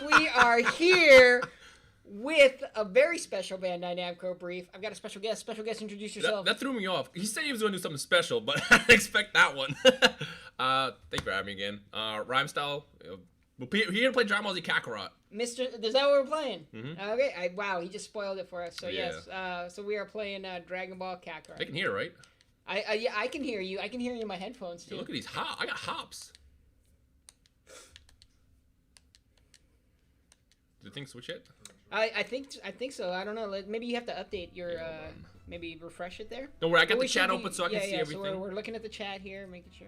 we are here with a very special Bandai Namco brief. I've got a special guest. Special guest, introduce yourself. That threw me off. He said he was going to do something special, but I didn't expect that one. Thank you for having me again. Rhymestyle. We're here to play Dragon Ball Z Kakarot. Is that what we're playing? Mm-hmm. Okay. Wow, he just spoiled it for us. So Yeah. yes. So we are playing Dragon Ball Kakarot. They can hear, right? Yeah, I can hear you. I can hear you in my headphones too. Hey, look at these hops. I got hops. Did the thing switch it? I think so. I don't know. Maybe you have to update your maybe refresh it there. Don't worry, I got the chat open so I can see everything. So we're looking at the chat here, making sure.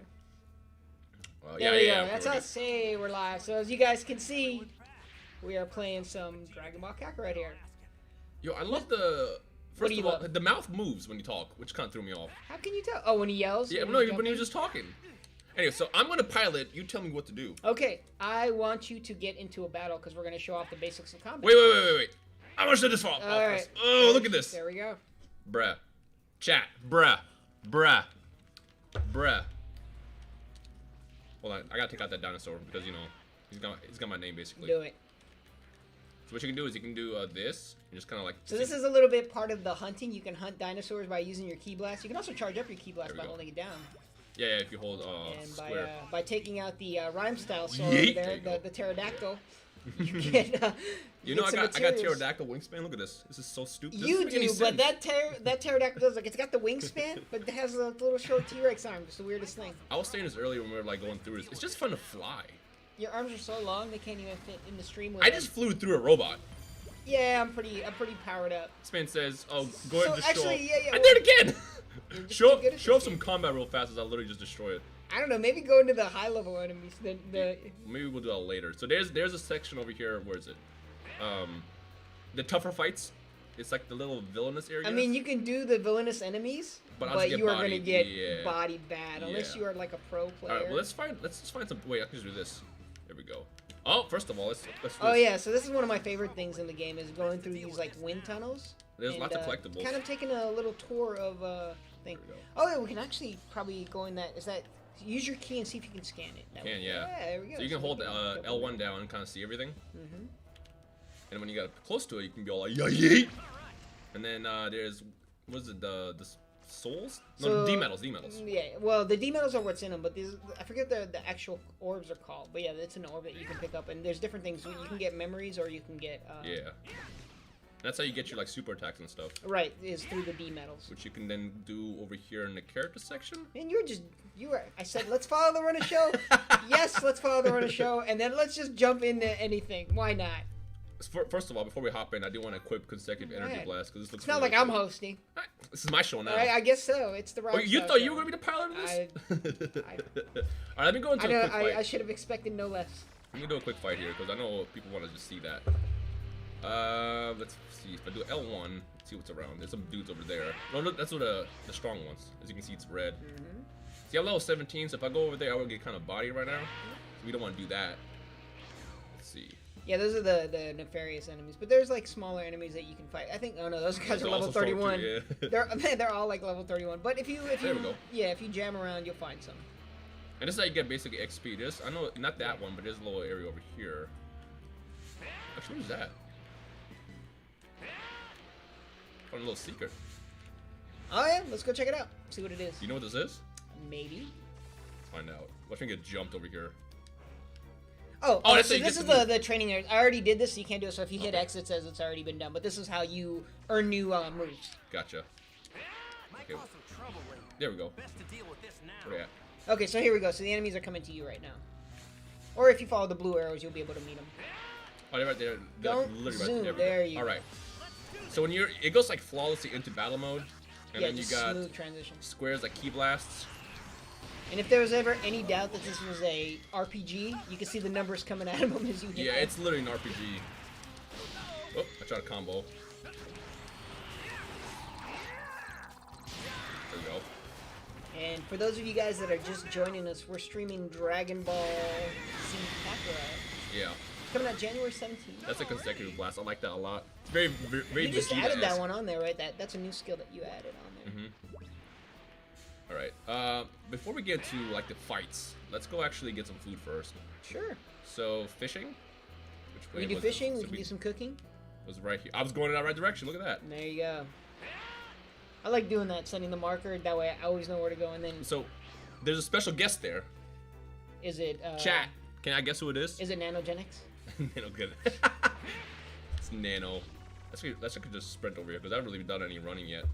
There we go. That's us. Hey, we're live. So as you guys can see, we are playing some Dragon Ball Kakarot here. Yo, I love the. First of all, the mouth moves when you talk, which kind of threw me off. How can you tell? Oh, when he yells? Yeah, no, when he was just talking. Anyway, so I'm going to pilot. You tell me what to do. Okay, I want you to get into a battle because we're going to show off the basics of combat. Wait. I want to show this off. All right. Oh, look at this. There we go. Bruh. Chat. Bruh. Hold on, I got to take out that dinosaur because, you know, he's got my name basically. Do it. So what you can do is you can do this, and just kind of like... So this is a little bit part of the hunting. You can hunt dinosaurs by using your ki blast. You can also charge up your ki blast by holding it down. Yeah, if you hold and square. by taking out the Rhymestyle sword there, the pterodactyl, you get you know, I got pterodactyl wingspan. Look at this. This is so stupid. You do, but that pterodactyl does, like, it's got the wingspan, but it has a little short T-Rex arm. It's the weirdest thing. I was saying this earlier when we were like going through this. It's just fun to fly. Your arms are so long they can't even fit in the stream with I just flew through a robot. Yeah, I'm pretty powered up. This man says, "Oh, go ahead and destroy." Actually, yeah. I did it again. show some combat real fast as I literally just destroy it. I don't know. Maybe go into the high level enemies. Maybe we'll do that later. So there's a section over here. Where is it? The tougher fights. It's like the little villainous area. I mean, you can do the villainous enemies, but you are gonna get bodied bad unless you are like a pro player. All right, well let's just find some. Wait, I can just do this. There we go. Oh, first of all, let's oh yeah, so this is one of my favorite things in the game is going through these like wind tunnels. There's lots of collectibles. Kind of taking a little tour of thing. Oh yeah, we can actually probably go in that. Use your key and see if you can scan it. Yeah. Yeah, there we go. So you can hold L1 down and kind of see everything. Mm-hmm. And when you get close to it, you can be all like yeet. And then there's the souls? No, D medals. Yeah, well, the D medals are what's in them, but I forget the actual orbs are called. But yeah, it's an orb that you can pick up, and there's different things. You can get memories, or you can get. Yeah. That's how you get your like super attacks and stuff. Right, is through the D medals. Which you can then do over here in the character section. And I said, let's follow the run of show. Yes, let's follow the run of show, and then let's just jump into anything. Why not? First of all, before we hop in, I do want to equip consecutive energy blast because this looks. It's not really like I'm hosting. This is my show now. I guess so. It's the right. Oh, you thought you were gonna be the pilot of this? All right, let me go into a quick fight. I should have expected no less. Let me do a quick fight here because I know people want to just see that. Let's see if I do L1. Let's see what's around. There's some dudes over there. No, look, that's what the strong ones. As you can see, it's red. Mm-hmm. See, I'm level 17, so if I go over there, I will get kind of body right now. So we don't want to do that. Let's see. Yeah, those are the nefarious enemies, but there's like smaller enemies that you can fight. I think those guys are level 31. Too, yeah. they're all like level 31. But if you there if you jam around, you'll find some. And this is how you get basically XP. I know not that one, but there's a little area over here. Actually, what's that? Found a little secret. Oh yeah, let's go check it out. See what it is. You know what this is? Maybe. Let's find out. Watch me get jumped over here. So this is the training area. I already did this, so you can't do it. So if you hit X, it says it's already been done. But this is how you earn new moves. Gotcha. Okay. There we go. Where at? Okay, so here we go. So the enemies are coming to you right now. Or if you follow the blue arrows, you'll be able to meet them. Oh, they're right there. Don't zoom. Right there you go. All right. So when it goes like flawlessly into battle mode, and then you got smooth transition. Squares like key blasts. And if there was ever any doubt that this was a RPG, you can see the numbers coming out of them as you hit. Yeah, it's literally an RPG. Oh, I tried a combo. There we go. And for those of you guys that are just joining us, we're streaming Dragon Ball Z Kakarot. Yeah. Coming out January 17th. That's a consecutive blast. I like that a lot. It's very You just added that one on there, right? That's a new skill that you added on there. Mm-hmm. All right. Before we get to like the fights, let's go actually get some food first. Sure. So fishing. Which We way can do was it? fishing. We So can do some cooking. It was right here. I was going in that right direction. Look at that. There you go. I like doing that, setting the marker. That way, I always know where to go. And then, So, there's a special guest there. is it Chat. Can I guess who it is? Is it Nanogenics? Nano good. It's Nano. Let's just sprint over here because I haven't really done any running yet.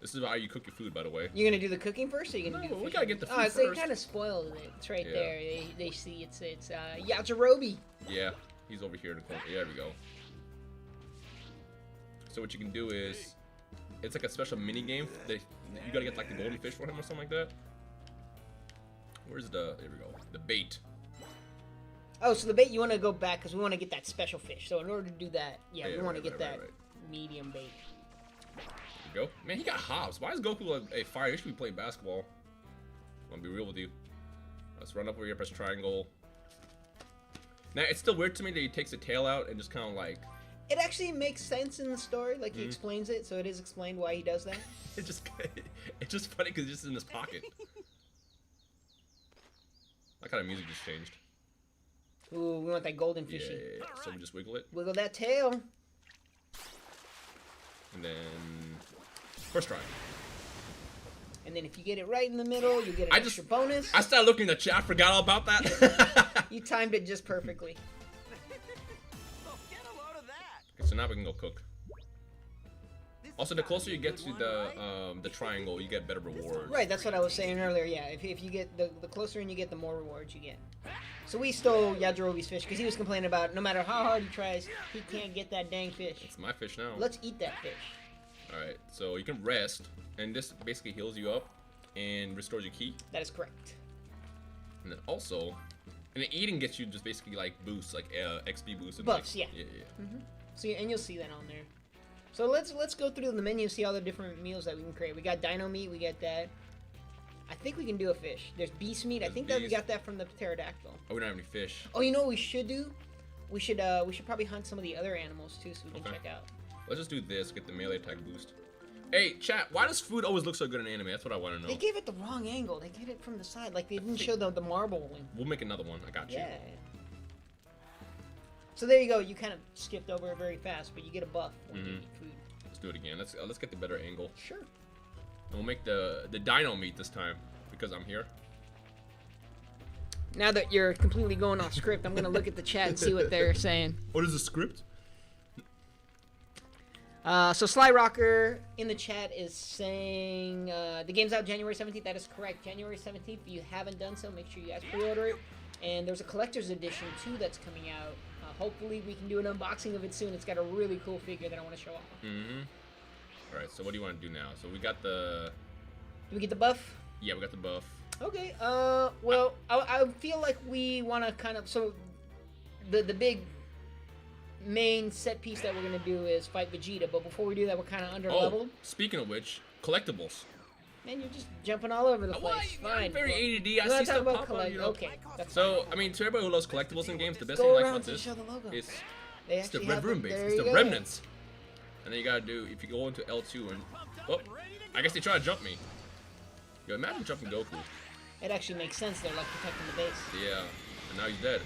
This is how you cook your food, by the way. You're gonna do the cooking first, or you gonna do? No, The we fishing? gotta get the food Oh, they first. kind of spoiled it. It's right Yeah. there. They see it's Yajirobe. Yeah, he's over here in the corner. Yeah, there we go. So what you can do is, it's like a special mini game. You gotta get like the golden fish for him or something like that. Where's the? There we go. The bait. Oh, so the bait you want to go back because we want to get that special fish. So in order to do that, yeah, we want to get that Right. medium bait. There we go. Man, he got hops. Why is Goku like a fire? He should be playing basketball. I'm gonna be real with you. Let's run up over here, press triangle. Now it's still weird to me that he takes the tail out and just kind of like. It actually makes sense in the story, like he explains it, so it is explained why he does that. It's just funny because it's just in his pocket. That kind of music just changed. Ooh, we want that golden Yeah, fishy. yeah, yeah. So we just wiggle it, Wiggle that tail. and then first try. And then if you get it right in the middle, you get an I extra bonus. I started looking at the chat. I forgot all about that. You timed it just perfectly. Okay, so now we can go cook. Also, the closer you get to the triangle, you get better rewards. Right, that's what I was saying earlier. Yeah, if you get the closer in you get, the more rewards you get. So we stole Yajirobe's fish because he was complaining about no matter how hard he tries, he can't get that dang fish. It's my fish now. Let's eat that fish. Alright, so you can rest, and this basically heals you up and restores your ki. That is correct. And then also, and the eating gets you just basically like boosts, like XP boosts. And Buffs, like, yeah. So and you'll see that on there. So let's go through the menu and see all the different meals that we can create. We got dino meat, we got that. I think we can do a fish. There's beast meat. I think that we got that from the pterodactyl. Oh, we don't have any fish. Oh, you know what we should do? We should probably hunt some of the other animals too, so we can check out. Let's just do this, get the melee attack boost. Hey, chat, why does food always look so good in anime? That's what I want to know. They gave it the wrong angle. They gave it from the side. Like, they didn't show the marble one. We'll make another one. I got you. Yeah. So there you go. You kind of skipped over it very fast, but you get a buff when you eat food. Let's do it again. Let's get the better angle. Sure. And we'll make the dino meat this time because I'm here. Now that you're completely going off script, I'm going to look at the chat and see what they're saying. What is the script? So Sly Rocker in the chat is saying the game's out January 17th. That is correct. January 17th. If you haven't done so, make sure you guys pre-order it. And there's a collector's edition too that's coming out. Hopefully we can do an unboxing of it soon. It's got a really cool figure that I want to show off. All right. So what do you want to do now? So we got the. Do we get the buff? Yeah, we got the buff. Okay. Well, I feel like we want to kind of the big main set piece that we're gonna do is fight Vegeta. But before we do that, we're kind of under leveled. Speaking of which, collectibles. Man, you're just jumping all over the place. Fine. I'm very ADD. You I wanna see talk stuff about pop up, collect? you know. Okay. That's So, I mean, to everybody who loves collectibles in games, the best thing go I like around about to this show the logo. is They it's the actually red have room it. base. There It's you the go. remnants. And then you gotta do, if you go into L2 and, oh, I guess they try to jump me. Yo, imagine jumping Goku. It actually makes sense. They're like protecting the base. Yeah, and now he's dead.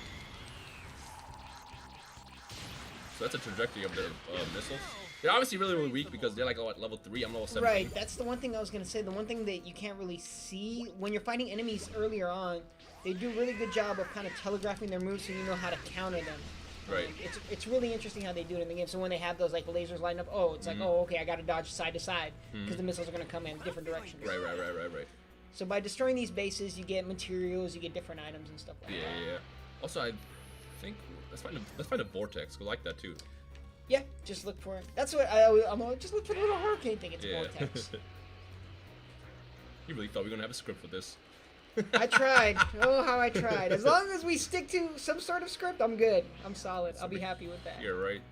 So that's a trajectory of the missiles. They're obviously really, really weak because they're like at level 3, I'm level 17. Right, that's the one thing I was gonna say. The one thing that you can't really see when you're fighting enemies earlier on, they do a really good job of kind of telegraphing their moves so you know how to counter them. Right. It's really interesting how they do it in the game. So when they have those like lasers lined up, oh, it's like, oh, okay, I gotta dodge side to side because the missiles are gonna come in different directions. Right. So by destroying these bases, you get materials, you get different items and stuff like that. Yeah. Also, I think let's find a vortex. We like that too. Yeah, just look for it. That's what I'm always just look for the little hurricane thing. It's a vortex. You really thought we were gonna have a script for this? I tried. Oh, how I tried. As long as we stick to some sort of script, I'm good. I'm solid. I'll be happy with that. You're right.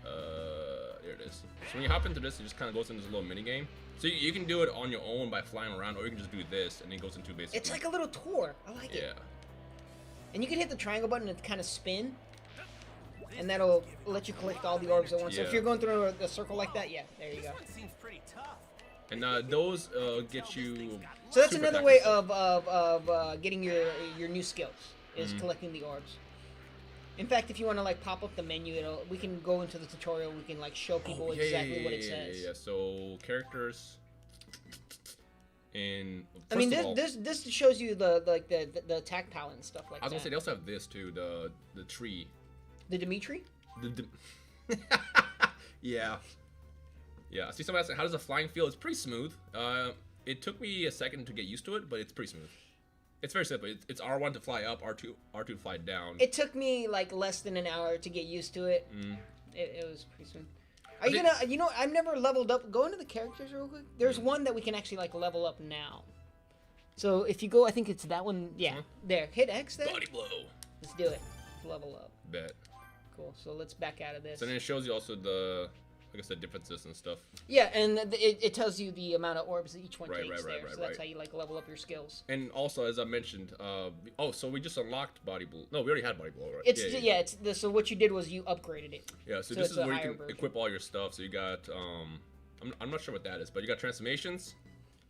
There it is. So when you hop into this, it just kind of goes into this little mini game. So you can do it on your own by flying around, or you can just do this, and it goes into basically. It's like a little tour. I like it. Yeah. And you can hit the triangle button and kind of spin, and that'll let you collect all the orbs at once. So if Yeah. you're going through a circle like that, yeah, there you go. And those get you. So that's super another attacks. way of getting your new skills is collecting the orbs. In fact, if you want to like pop up the menu, we can go into the tutorial. We can like show people exactly what it says. Yeah. So characters. And I mean, this shows you the attack palette and stuff like that. I was gonna say they also have this too, the tree. The Dimitri? Yeah. Yeah. I see someone asking, how does the flying feel? It's pretty smooth. It took me a second to get used to it, but it's pretty smooth. It's very simple. It's R1 to fly up, R2 to fly down. It took me like less than an hour to get used to it. It was pretty smooth. Are you gonna? You know, I've never leveled up. Go into the characters real quick. There's one that we can actually like level up now. So if you go, I think it's that one. Yeah, there. Hit X there. Body blow. Let's do it. Level up. Bet. Cool. So let's back out of this. So then it shows you also the, I guess, the differences and stuff. Yeah, and it tells you the amount of orbs that each one takes there. Right, so that's how you like level up your skills. And also, as I mentioned, so we just unlocked body blow. No, we already had body blow, right? It's so what you did was you upgraded it. Yeah, so this is where you can equip all your stuff. So you got I'm not sure what that is, but you got transformations.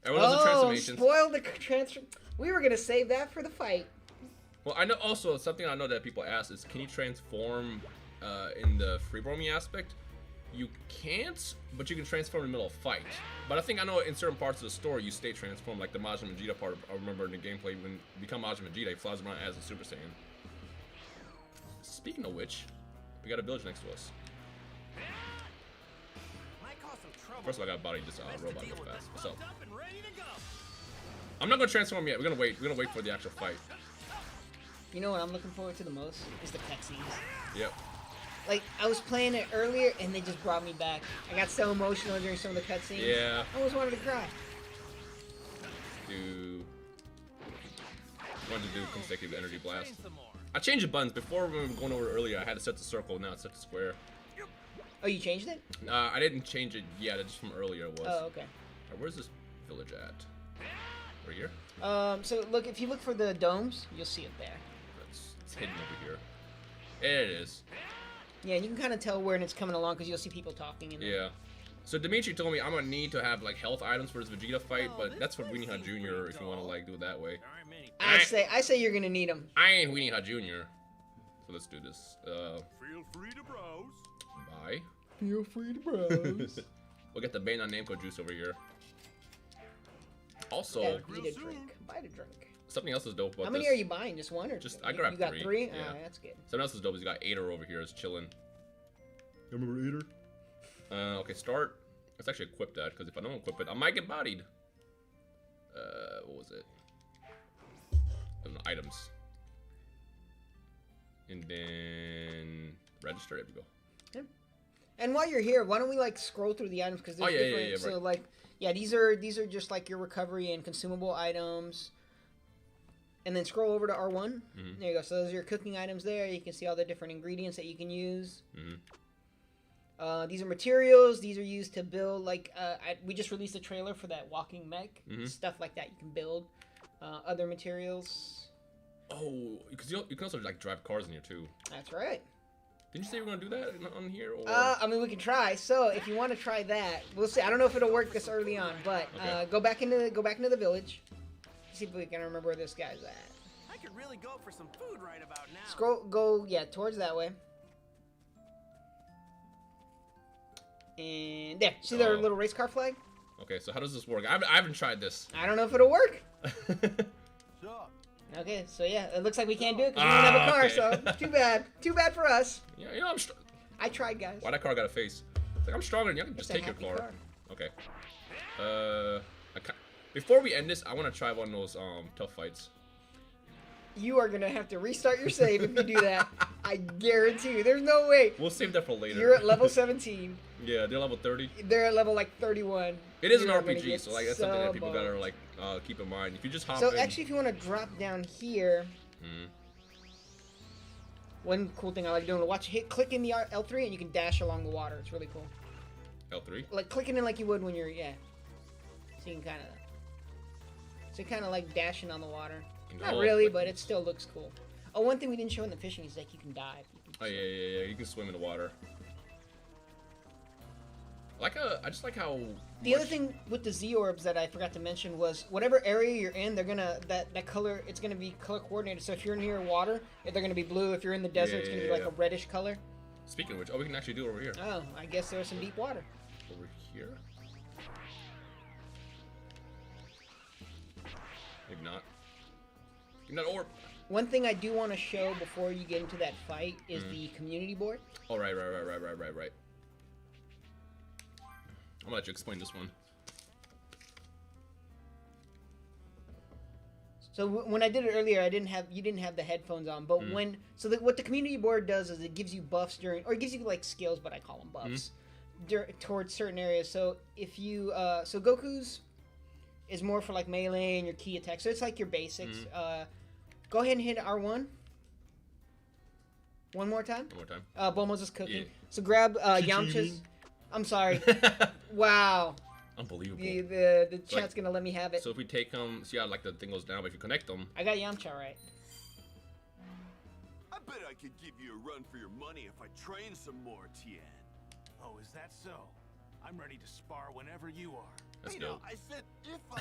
Everyone loves the transformations. Spoiled the transfer. We were gonna save that for the fight. Well, I know also something I know that people ask is, can you transform in the free roaming aspect? You can't, but you can transform in the middle of fight. But I know in certain parts of the story you stay transformed, like the Majin Vegeta part. I remember in the gameplay when you become Majin Vegeta, he flies around as a Super Saiyan. Speaking of which, we got a village next to us. First of all, I got body this robot real fast. What's up? I'm not gonna transform yet. We're gonna wait. We're gonna wait for the actual fight. You know what I'm looking forward to the most is the cutscenes. Yep. Like, I was playing it earlier, and they just brought me back. I got so emotional during some of the cutscenes. Yeah. I almost wanted to cry. Wanted to do consecutive energy blast. I changed the buttons. Before when we were going over earlier, I had to set the circle. Now it's set to square. Oh, you changed it? I didn't change it yet. It's just from earlier it was. Oh, okay. Right, where's this village at? Right here? So look, if you look for the domes, you'll see it there. It's hidden over here. There it is. Yeah, you can kind of tell when it's coming along because you'll see people talking. In there. Yeah. So Dimitri told me I'm gonna need to have like health items for this Vegeta fight, but that's for Weenie Hut Jr. if you want to like do it that way. I say you're gonna need them. I ain't Weenie Hut Jr. So let's do this. Feel free to browse. Bye. Feel free to browse. We'll get the Bandai Namco juice over here. Also, Buy the drink. Something else is dope about How many this. are you buying? Just one or just I grabbed you got three? Yeah. Alright, that's good. Something else is dope is you got Ader over here is chilling. Remember Ader? Okay, start. Let's actually equip that because if I don't equip it, I might get bodied. What was it? Items. And then register. There we go. Yeah. And while you're here, why don't we like scroll through the items because there's different. Yeah, so right. like, yeah, these are just like your recovery and consumable items. And then scroll over to R1. Mm-hmm. There you go. So those are your cooking items there. You can see all the different ingredients that you can use. Mm-hmm. These are materials. These are used to build, like, we just released a trailer for that walking mech. Mm-hmm. Stuff like that you can build. Other materials. Oh, because you can also like drive cars in here too. That's right. Didn't you say you were gonna do that on here? Or? I mean, we can try. So if you want to try that, we'll see. I don't know if it'll work this early on, but Okay. go back into the village. See if we can remember where this guy's at. I could really go for some food right about now. Go towards that way. And there, see their little race car flag? Okay, so how does this work? I haven't tried this. I don't know if it'll work. Sure. Okay, so yeah, it looks like we can't do it because we don't have a car, okay. so too bad. Too bad for us. Yeah, I'm strong. I tried, guys. Why that car got a face? It's like I'm stronger than you. I can just It's a take your happy car. Okay. Before we end this, I want to try one of those tough fights. You are gonna have to restart your save if you do that. I guarantee you. There's no way. We'll save that for later. You're at level 17. Yeah, they're level 30. They're at level like 31. It is an You're gonna RPG, get so like that's something that people bummed. gotta like keep in mind. If you just hop So in. actually, if you want to drop down here, one cool thing I like doing, click in the L3 and you can dash along the water. It's really cool. L3. Like clicking in like you would when you're So you can kind of like dashing on the water. Not really, but it still looks cool. Oh, one thing we didn't show in the fishing is like you can dive. Oh yeah. You can swim in the water. I just like how. The other thing with the Z orbs that I forgot to mention was whatever area you're in, they're gonna that color. It's gonna be color coordinated. So if you're near water, they're gonna be blue. If you're in the desert, it's gonna be like a reddish color. Speaking of which, we can actually do it over here. Oh, I guess there's some deep water. Over here? Maybe not. Give me that orb. One thing I do want to show before you get into that fight is the community board. Oh, right. I'm gonna let you explain this one. So when I did it earlier, you didn't have the headphones on. But what the community board does is it gives you buffs during, or it gives you like skills, but I call them buffs, towards certain areas. So if you so Goku's is more for like melee and your key attack. So it's like your basics. Go ahead and hit R1. One more time. One more time. Bulma's is cooking. Yeah. So grab Yamcha's. I'm sorry. Wow. Unbelievable. The chat's gonna let me have it. So if we take them, so yeah, like the thing goes down, but if you connect them. I got Yamcha right. I bet I could give you a run for your money if I train some more, Tien. Oh, is that so? I'm ready to spar whenever you are. Let's Hey, go. no, I said if I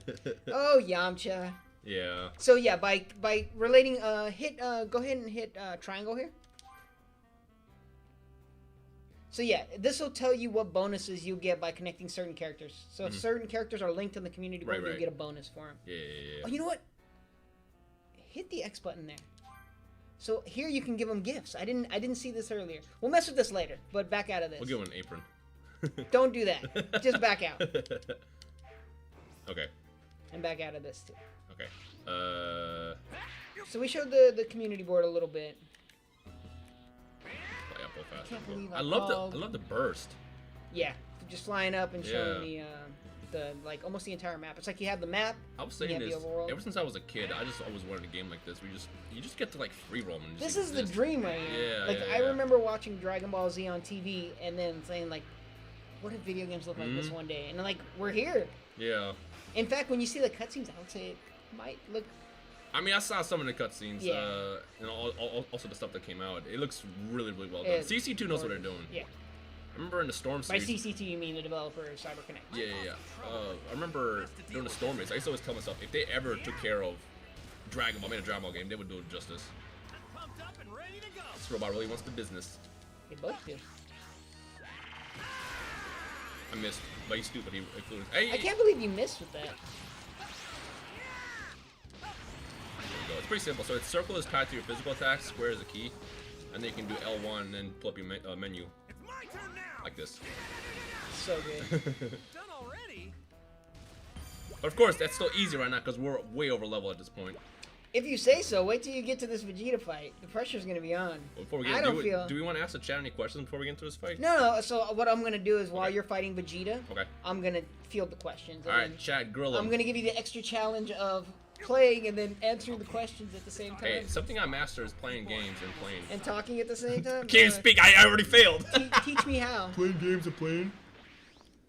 train. Oh, Yamcha. Yeah. So yeah, by relating, go ahead and hit triangle here. So yeah, this will tell you what bonuses you get by connecting certain characters. So if certain characters are linked in the community board, you get a bonus for them. Yeah. Oh, you know what? Hit the X button there. So here you can give them gifts. I didn't see this earlier. We'll mess with this later, but back out of this. We'll give him an apron. Don't do that. Just back out. Okay. And back out of this too. Okay. So we showed the community board a little bit. Play up real fast. Can't believe I love the burst. Yeah, just flying up and showing the like almost the entire map. It's like you have the map. I was saying you have this the overworld. ever since I was a kid. I just always wanted a game like this. You just get to like free roam. And just This is the dream right here. Yeah. Like I remember watching Dragon Ball Z on TV and then saying like, what if video games look like this one day? And like we're here. Yeah. In fact, when you see the cutscenes, I would say it might look. I mean, I saw some of the cutscenes, Yeah. and also the stuff that came out. It looks really, really well done. CC2 knows what they're doing. Yeah. I remember in the Storm By series. CC2, you mean the developer of CyberConnect. Yeah. I remember during the Storm race, I used to always tell myself, if they ever took care of Dragon Ball, made a Dragon Ball game, they would do it justice. I'm pumped up and ready to go. This robot really wants the business. They both do. I missed, but he's stupid. He flew. Hey! I can't believe you missed with that. There we go. It's pretty simple. So it's circle is tied to your physical attack, square is a key, and then you can do L1 and then pull up your menu It's my turn now. like this. So good. Done already. But of course, that's still easy right now because we're way over level at this point. If you say so, wait till you get to this Vegeta fight. The pressure's gonna be on. Well, before we get, I don't feel. do we want to ask the chat any questions before we get into this fight? No. So what I'm gonna do is while you're fighting Vegeta, Okay. I'm gonna field the questions. All right, chat, grill him. I'm gonna give you the extra challenge of playing and then answering the questions at the same time. Hey, something I master is playing games and playing. And talking at the same time. Can't speak. I already failed. Teach me how. Playing games and playing.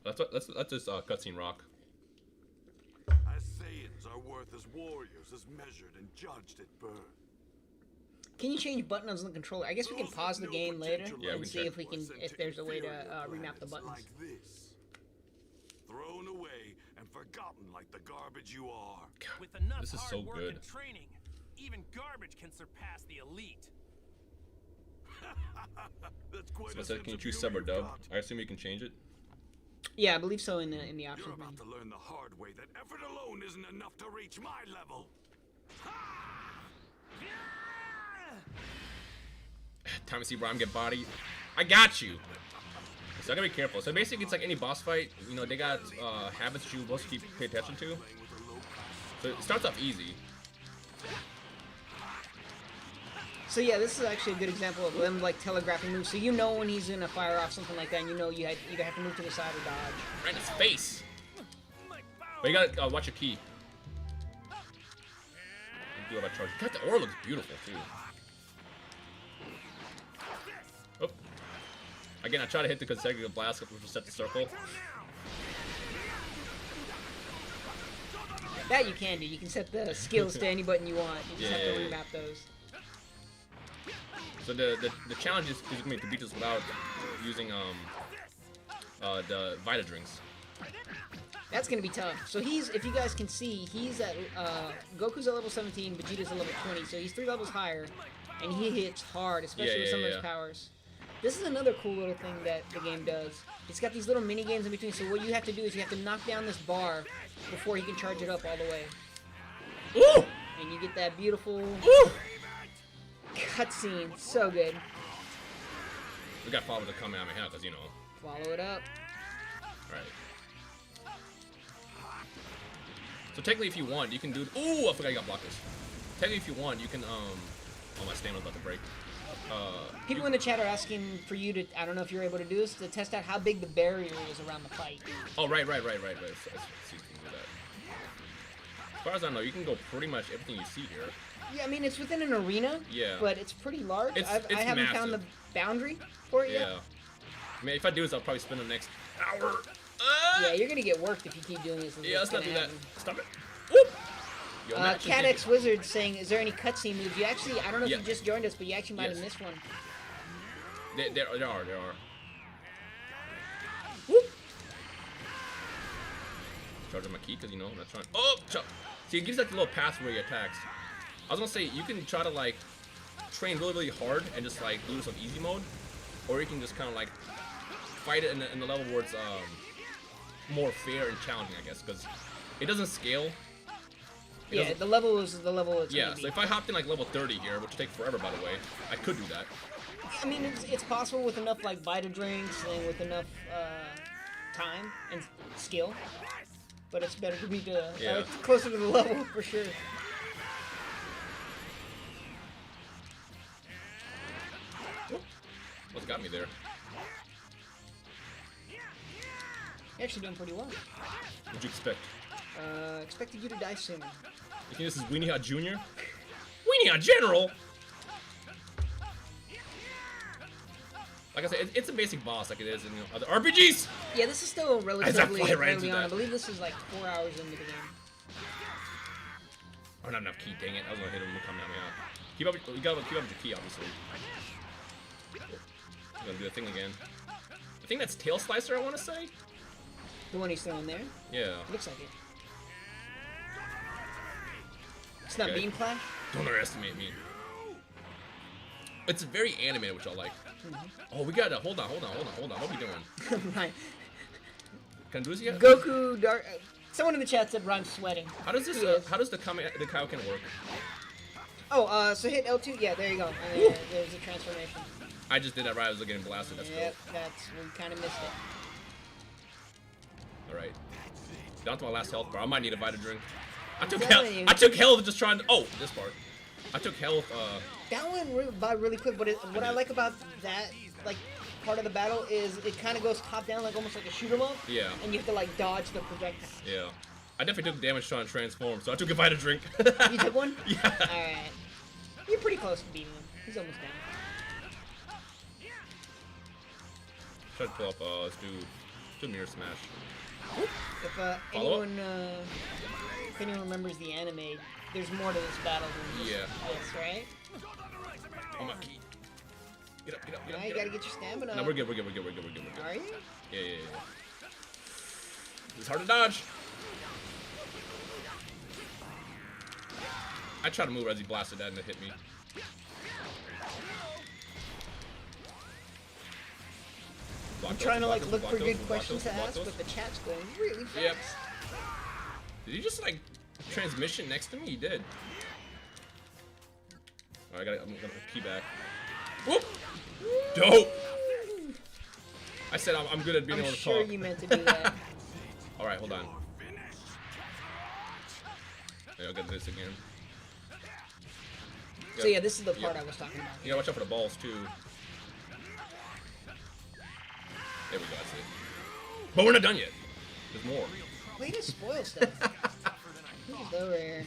Let's just cutscene rock. As Saiyans are worth as warriors, as measured and judged at birth. Can you change buttons on the controller? I guess we can pause the game later Yeah, we and can see check. if there's a way to remap the buttons. Like this. Thrown away and forgotten like the garbage you are. With enough This is hard so work good. and training, even garbage can surpass the elite. That's quite So I a said, sense can you of choose humor sub or you've dub? got. I assume you can change it. Yeah, I believe so in the You're options about menu. to learn the hard way that effort alone isn't enough to reach my level. Time to see Ram get bodied. I got you. So I gotta be careful. So basically, it's like any boss fight. You know, they got habits that you're supposed to pay attention to. So it starts off easy. So yeah, this is actually a good example of them like telegraphing moves. So you know when he's gonna fire off something like that, and you know you either have to move to the side or dodge. Right in his face. But you gotta watch your key. Do about charge. God, the aura looks beautiful too. Oh. Again, I try to hit the consecutive blast, which will set the circle. That you can do. You can set the skills to any button you want. You just have to Yeah. remap those. So the challenge is gonna be to beat this without using the Vita drinks. That's gonna be tough. So he's, if you guys can see, he's at Goku's at level 17, Vegeta's at level 20, so he's 3 levels higher, and he hits hard, especially with some of his powers. This is another cool little thing that the game does. It's got these little mini games in between. So what you have to do is you have to knock down this bar before he can charge it up all the way. Ooh! And you get that beautiful Ooh! cutscene. So good. We got followed to come out of my house, because, you know. Follow it up. Alright. So technically, if you want, you can do. Ooh, I forgot you got blockers. Technically, if you want, you can. Oh, my stamina's about to break. People in the chat are asking for you to. I don't know if you're able to do this to test out how big the barrier is around the fight. Oh, right. So, let's see if we can do that. As far as I know, you can go pretty much everything you see here. Yeah, I mean it's within an arena. Yeah. But it's pretty large. It's I haven't found the boundary for it yet. Yeah. I mean, if I do this, I'll probably spend the next hour. Yeah, you're gonna get worked if you keep doing this. Yeah, let's not do that. Happen. Stop it. Whoop! Yo, Cat X Wizard saying, "Is there any cutscene moves?" You actually, I don't know if Yeah. you just joined us, but you actually might have missed one. There are. Whoop. Charging my key because, you know, I'm not trying. Oh, see, it gives like a little path where he attacks. I was gonna say you can try to like train really hard and just like do some easy mode, or you can just kind of like fight it in the level where it's more fair and challenging, I guess, because it doesn't scale. Yeah, the level is the level it's Yeah, gonna be. so if I hopped in like level 30 here, which would take forever, by the way, I could do that. I mean, it's possible with enough like Vita drinks and with enough time and skill, but it's better to be closer to the level for sure. What's got me there? You're actually doing pretty well. What'd you expect? Expected you to die sooner. You think this is Weenie Hot Jr.? Weenie Hot General! Like I said, it's a basic boss like it is in other RPGs! Yeah, this is still relatively fly right into early on. I that. believe this is like 4 hours into the game. I don't have enough key, dang it. I was gonna hit him and come at me out. Keep up with your key, obviously. I'm gonna do the thing again. I think that's Tail Slicer, I wanna say? The one he's throwing there? Yeah. Looks like it. It's not Okay. Beam Clash? Don't underestimate me. It's very animated, which I like. Oh, we gotta hold on. What are we doing? Right. Can I do this yet? Goku Dark. Someone in the chat said Rhyme's sweating. How does this? He is. How does the Kaioken work? Oh, so hit L2. Yeah, there you go. And then there's a transformation. I just did that right. I was getting blasted. That's Yep, we kind of missed it. cool. All right. Down to my last health bar. I might need a Vita drink. I took telling you. I took health just trying to. Oh, this part. I took health. That went by really quick, but what I like about that, like, part of the battle is it kind of goes top down, like almost like a shoot 'em up. Yeah. And you have to like dodge the projectile. Yeah. I definitely took damage trying to transform, so I took a Vita drink. You took one? Yeah. All right. You're pretty close to beating him. He's almost down. Try to pull up. Let's do mirror smash. If Follow up? anyone remembers the anime, there's more to this battle than just Yeah. this, right? Oh my key. Get up. Now you gotta get your stamina. No, we're good. We're good. Are you? Yeah. It's hard to dodge. I tried to move as he blasted that and it hit me. I'm trying to like look for good questions to ask, but the chat's going really fast. Yep. Did he just like transmission next to me? He did. Alright, I'm gonna key back. Whoop! Dope! I said I'm good at being I'm able to sure talk. you meant to do that. Alright, hold on. Yeah, I'll get this again. So yeah, this is the part I was talking about. You gotta watch out for the balls too. There we go, that's it. But we're not done yet. There's more. Way to spoil stuff. He's over here.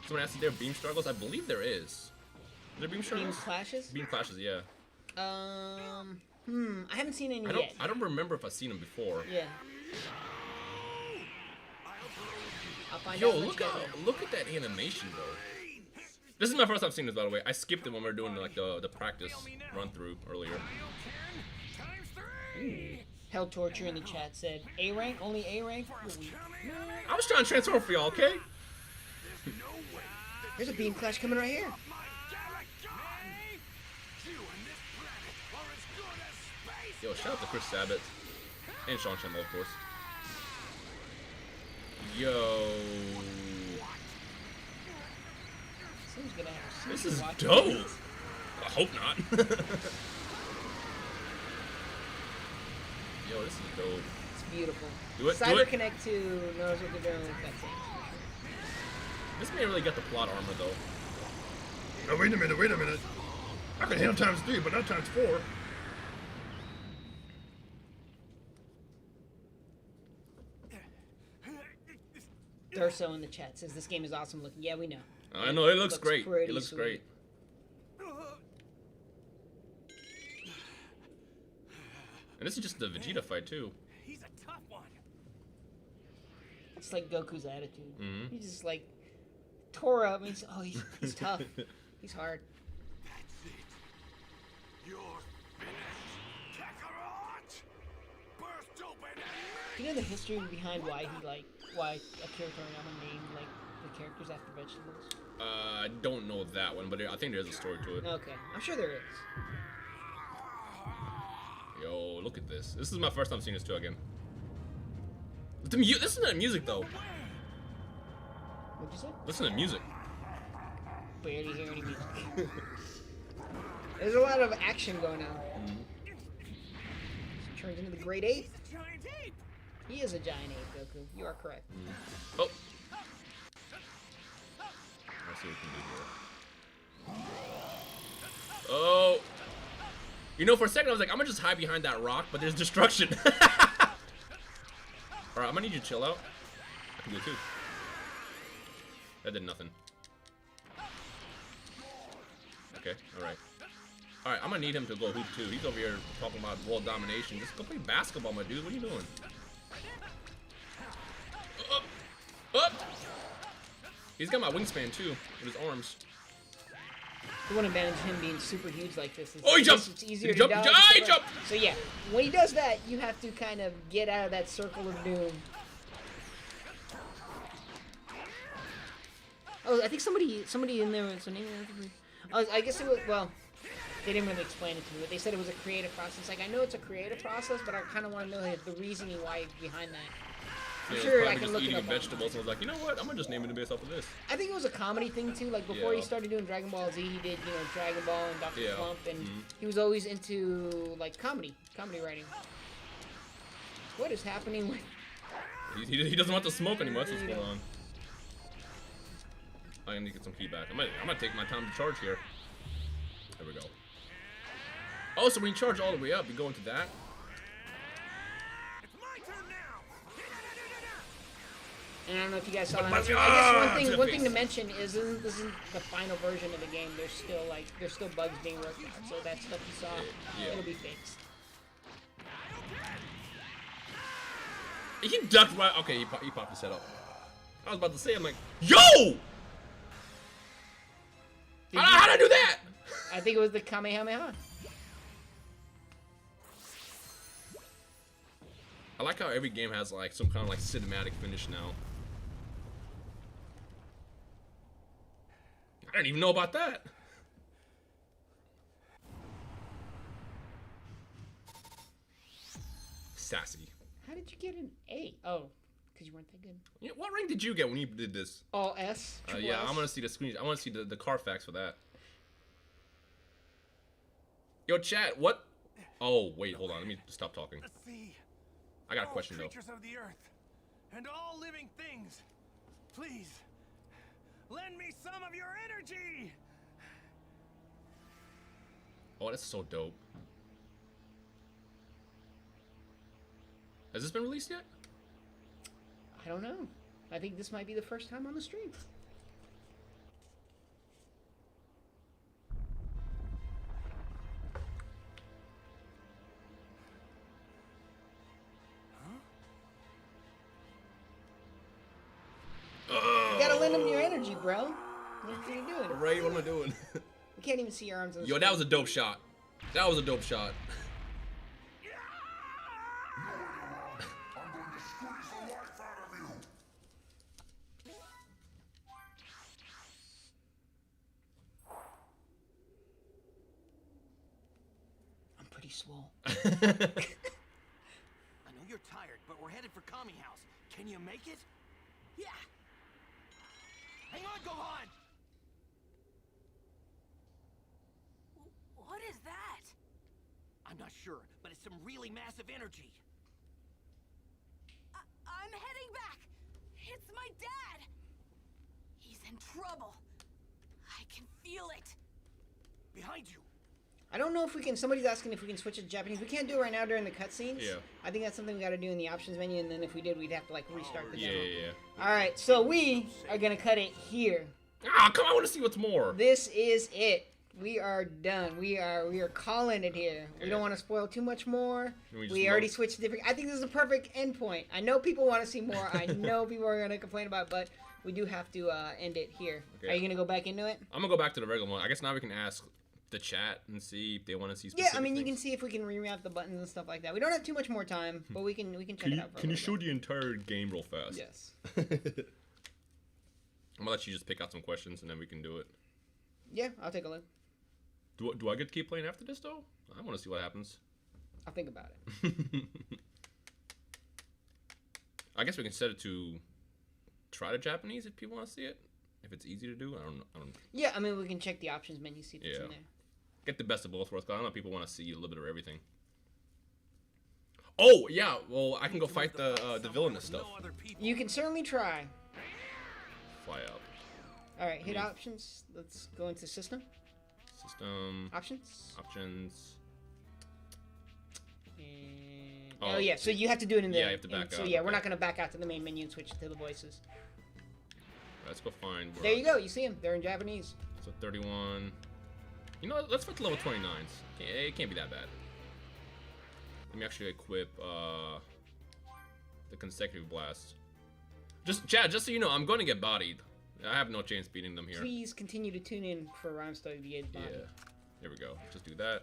Someone asked if there are beam struggles. I believe there is. Is there beam Beam struggles? clashes? Beam clashes, yeah. I haven't seen any yet. I don't remember if I've seen them before. Yeah. I'll find Yo, out. look at that animation though. This is my first time seeing this, by the way. I skipped it when we were doing like the practice run through earlier. Hell Torture in the chat said, A rank? Only A rank? You're weak. I was trying to transform for y'all, okay? There's a beam clash coming right here. Yo, shout out to Chris Sabat. And Sean Chemmel, of course. Yo. Someone's gonna have This is watch dope. this. I hope not. Yo, this is dope. It's beautiful. Do it, do Cyber it. Connect 2 knows what they're doing with that thing. This man really got the plot armor, though. Now wait a minute, wait a minute. I can handle ×3, but not ×4. Durso in the chat says this game is awesome looking. Yeah, we know. I know, it looks great. pretty It looks sweet. great. And this is just the Vegeta fight, too. He's a tough one. It's like Goku's attitude. Mhm. He's just like tore up. And he's tough. He's hard. That's it. You're finished. Kakarot! Burst open and Do you know the history behind why Akira Toriyama named like the characters after vegetables? I don't know that one, but I think there's a story to it. Okay, I'm sure there is. Yo, look at this. This is my first time seeing this too again. This is not music though. What'd you say? Listen to the music. Barely hear any music. There's a lot of action going on. Turns into the Great Ape. He's a giant ape. He is a giant ape, Goku. You are correct. Oh. Let's see what we can do here. Oh. You know, for a second I was like, I'm gonna just hide behind that rock, but there's destruction. Alright, I'm gonna need you to chill out. I can do it too. That did nothing. Okay, alright. Alright, I'm gonna need him to go hoop too. He's over here talking about world domination. Just go play basketball, my dude. What are you doing? Up! Up! He's got my wingspan too, with his arms. The one advantage of him being super huge like this is Oh, he jumped! it's easier He to jumped! dodge. Ah, he but- jumped! So yeah, when he does that, you have to kind of get out of that circle of doom. Oh, I think somebody in there was name. I guess it was, well, they didn't really explain it to me, but they said it was a creative process. Like, I know it's a creative process, but I kind of want to know the reasoning why behind that. I'm Yeah, sure I probably can just look it eating up. vegetables. I was like, you know what? I'm gonna just name it based off of this. I think it was a comedy thing too. Like before he Yeah. started doing Dragon Ball Z, he did Dragon Ball and Dr. Yeah. Slump, and Mhm. he was always into like comedy writing. What is happening with? He doesn't want to smoke anymore. That's what's going on. I need to get some key back. I'm gonna take my time to charge here. There we go. Oh, so when you charge all the way up, you go into that. It's my turn now. And I don't know if you guys saw that. I Let's guess go! one thing to mention is this isn't the final version of the game. There's still bugs being worked on. So that stuff you saw, Yeah. it'll be fixed. He ducked right. Okay, he popped his head up. I was about to say, I'm like, yo! How'd I do that? I think it was the Kamehameha. I like how every game has like some kind of like cinematic finish now. I didn't even know about that. Sassy. How did you get an A? Oh, because you weren't that good. Yeah, what rank did you get when you did this? All S. Triple Yeah, S. I'm gonna see the screen. I want to see the Carfax for that. Yo, chat. What? Oh, wait, hold on. Let me stop talking. The sea. I got a all question though. creatures of the earth, and all living things. Please, lend me some of your energy. Oh, that's so dope. Has this been released yet? I don't know. I think this might be the first time on the stream. You gotta lend him your energy, bro. What are you doing? Ray, what am I doing? You can't even see your arms on the Yo, that was a dope shot. That was a dope shot. squeeze the life out of you. I'm pretty swole. I know you're tired, but we're headed for Kami House. Can you make it? Yeah. Hang on, Gohan! What is that? I'm not sure, but it's some really massive energy. I'm heading back. It's my dad. He's in trouble. I can feel it. Behind you. I don't know if we can. Somebody's asking if we can switch it to Japanese. We can't do it right now during the cutscenes. Yeah. I think that's something we got to do in the options menu, and then if we did, we'd have to like restart the Yeah, demo. yeah. All right, so we are gonna cut it here. Ah, come on, I want to see what's more. This is it. We are done. We are calling it here. We don't want to spoil too much more. We already switched to different. I think this is a perfect end point. I know people want to see more. I know people are gonna complain about it, but we do have to end it here. Okay. Are you gonna go back into it? I'm gonna go back to the regular one. I guess now we can ask the chat and see if they want to see specific Yeah, I mean, you can things. see if we can remap the buttons and stuff like that. We don't have too much more time, but we can check it out. For a little bit. the entire game real fast? Yes. I'm gonna let you just pick out some questions and then we can do it. Yeah, I'll take a look. Do I get to keep playing after this though? I want to see what happens. I'll think about it. I guess we can set it to try the Japanese if people want to see it. If it's easy to do, I don't. Yeah, I mean, we can check the options menu, see if it's Yeah. in there. Get the best of both worlds. 'Cause I know people want to see a little bit of everything. Oh yeah, well I can go fight the villainous stuff. No other people. You can certainly try. Fly out. All right, hit options. Let's go into system. System. Options. Options. And... Oh, Oh, yeah, so you have to do it in the... yeah, you have to back So out, yeah, we're okay. not going to back out to the main menu and switch to the voices. Let's go find. There you go. You see them. They're in Japanese. So 31. You know, what, let's fight the level 29s. It can't be that bad. Let me actually equip the consecutive blast. Chad, just so you know, I'm going to get bodied. I have no chance beating them here. Please continue to tune in for Rhymestyle to get body. Yeah. There we go. Just do that.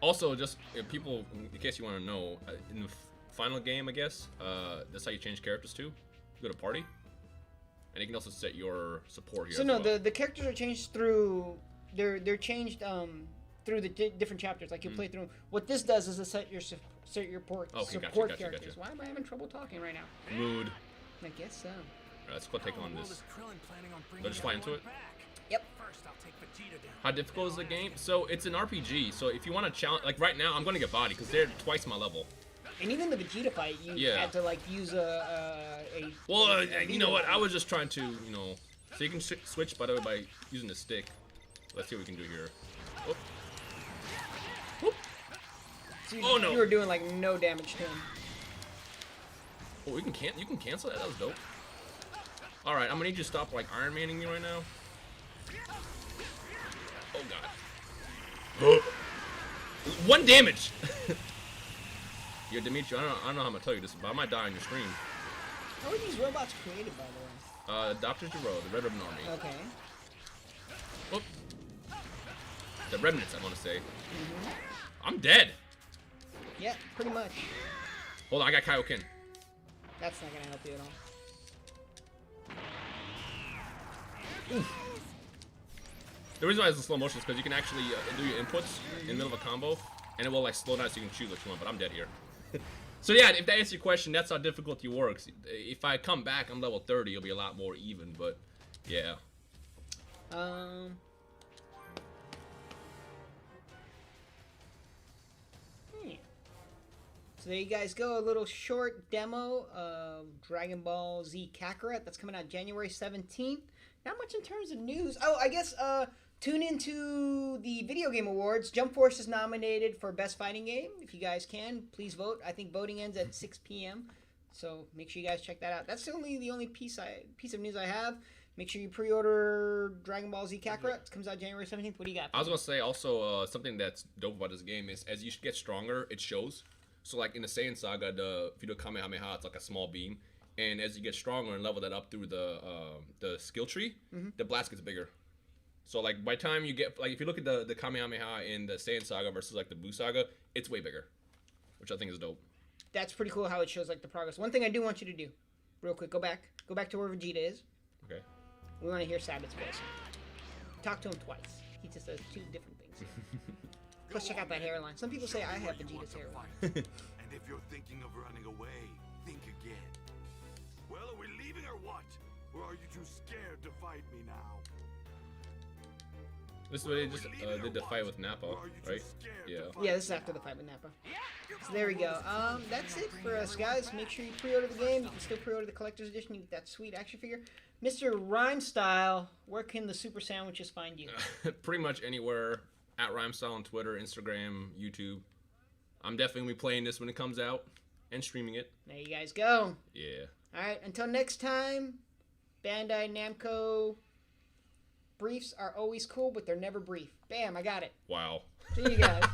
Also, just if people, in case you want to know, in the final game, I guess, that's how you change characters too. You go to party, and you can also set your support here. So as no, well. the characters are changed through... They're changed through the different chapters. Like you play through 'em. What this does is it set your support Okay, gotcha, support gotcha, characters. gotcha. Why am I having trouble talking right now? Mood. I guess so. Alright, let's go take How on in the world this. is Krillin planning on bringing Let's just fly into everyone it. back? Yep. First, I'll take Vegeta down. How difficult is the game? So it's an RPG. So if you want to challenge, like right now, I'm going to get bodied because they're twice my level. And even the Vegeta fight, you Yeah. had to like use a Well, a you know what? leader. I was just trying to, you know, so you can switch by the way by using the stick. Let's see what we can do here. Oh. Whoop. So you, Oh, no. You were doing like no damage to him. Oh, you can cancel that. That was dope. All right, I'm gonna need you to stop like Iron Manning me right now. Oh god. 1 damage. Yo, Dimitri, I don't know how I'm gonna tell you this, but I might die on your stream. How were these robots created, by the way? Dr. Giro, the Red Ribbon Army. Okay. Oh. The Remnants, I want to say. I'm dead. Yeah, pretty much. Hold on, I got Kaioken. That's not gonna help you at all. The reason why it's in slow motion is because you can actually do your inputs in the middle of a combo, and it will like slow down so you can choose what you want. But I'm dead here. So yeah, if that answers your question, that's how difficulty works. If I come back, I'm level 30. It'll be a lot more even. But yeah. So there you guys go, a little short demo of Dragon Ball Z Kakarot. That's coming out January 17th. Not much in terms of news. Oh, I guess tune into the Video Game Awards. Jump Force is nominated for Best Fighting Game. If you guys can, please vote. I think voting ends at 6 p.m. So make sure you guys check that out. That's the only piece of news I have. Make sure you pre-order Dragon Ball Z Kakarot. It comes out January 17th. What do you got? I was gonna say also something that's dope about this game is as you get stronger, it shows. So like in the Saiyan Saga, if you do Kamehameha, it's like a small beam, and as you get stronger and level that up through the skill tree, the blast gets bigger. So like by the time you get like if you look at the Kamehameha in the Saiyan Saga versus like the Buu Saga, it's way bigger, which I think is dope. that's pretty cool how it shows like the progress. One thing I do want you to do, real quick, go back to where Vegeta is. Okay. We want to hear Sabbath's voice. Talk to him twice. He just does two different things. Plus, check out that hairline. Some people say I have Vegeta's hairline. And if you're thinking of running away, think again. Well, are we leaving or what? Or are you too scared to fight me now? This is what they just did the fight with Nappa, right? Yeah. Yeah, this is after the fight with Nappa. So there we go. That's it for us, guys. Make sure you pre-order the game. You can still pre-order the collector's edition. You get that sweet action figure. Mr. Rhymestyle, where can the Super Sandwiches find you? Pretty much anywhere. At Rhymestyle on Twitter, Instagram, YouTube. I'm definitely going to be playing this when it comes out and streaming it. There you guys go. Yeah. Alright, until next time, Bandai Namco briefs are always cool, but they're never brief. Bam, I got it. Wow. See you guys.